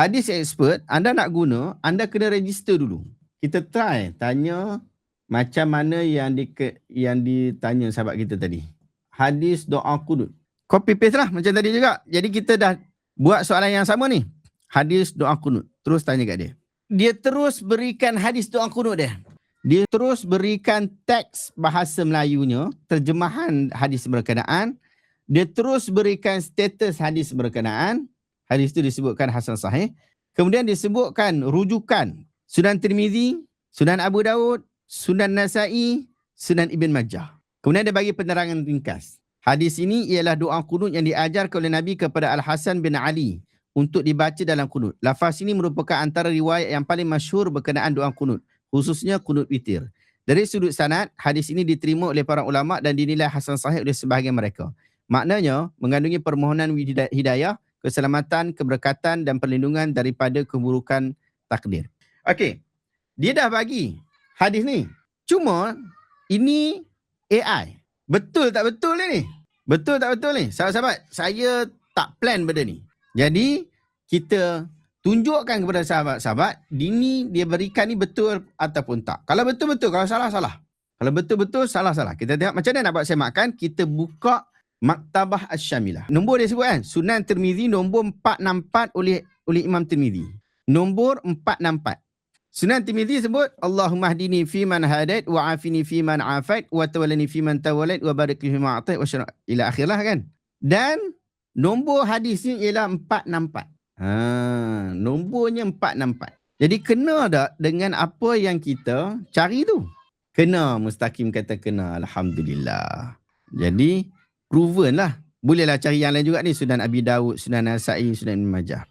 Hadis expert, anda nak guna, anda kena register dulu. Kita try tanya macam mana yang ditanya sahabat kita tadi. Hadis doa qunut. Copy paste lah macam tadi juga. Jadi kita dah buat soalan yang sama ni. Hadis doa qunut. Terus tanya kat dia. Dia terus berikan hadis doa qunut dia. Dia terus berikan teks bahasa Melayunya, terjemahan hadis berkenaan. Dia terus berikan status hadis berkenaan. Hadis itu disebutkan hasan sahih. Kemudian disebutkan rujukan Sunan Tirmizi, Sunan Abu Daud, Sunan Nasa'i, Sunan Ibn Majah. Kemudian dia bagi penerangan ringkas. Hadis ini ialah doa qunut yang diajarkan oleh Nabi kepada Al-Hasan bin Ali untuk dibaca dalam qunut. Lafaz ini merupakan antara riwayat yang paling masyhur berkenaan doa qunut, khususnya qunut witir. Dari sudut sanad, hadis ini diterima oleh para ulama dan dinilai hasan sahih oleh sebahagian mereka. Maknanya, mengandungi permohonan hidayah, keselamatan, keberkatan dan perlindungan daripada keburukan takdir. Okey, dia dah bagi hadis ni. Cuma, ini AI. Betul tak betul ni? Betul tak betul ni? Sahabat-sahabat, saya tak plan benda ni. Jadi, kita tunjukkan kepada sahabat-sahabat, ini dia berikan ni betul ataupun tak. Kalau betul-betul, kalau salah-salah. Kalau betul-betul, salah-salah. Kita tengok macam mana nak buat semakkan. Kita buka Maktabah Asy-Syamilah. Nombor dia sebut kan? Sunan Tirmizi nombor 464 oleh Imam Tirmizi. Nombor 464. Sunan Tirmizi sebut, Allahumma hdini fi man hadait wa afini fi man afait wa tawallani fi man tawallait wa barik li fi ma atait wa syara ila akhirlah kan. Dan nombor hadis ni ialah 464. Nombornya 464. Jadi kena tak dengan apa yang kita cari tu? Kena, Mustaqim kata kena. Alhamdulillah. Jadi proven lah. Bolehlah cari yang lain juga ni. Sunan Abi Daud, Sunan Nasa'i, Sunan Ibn Majah.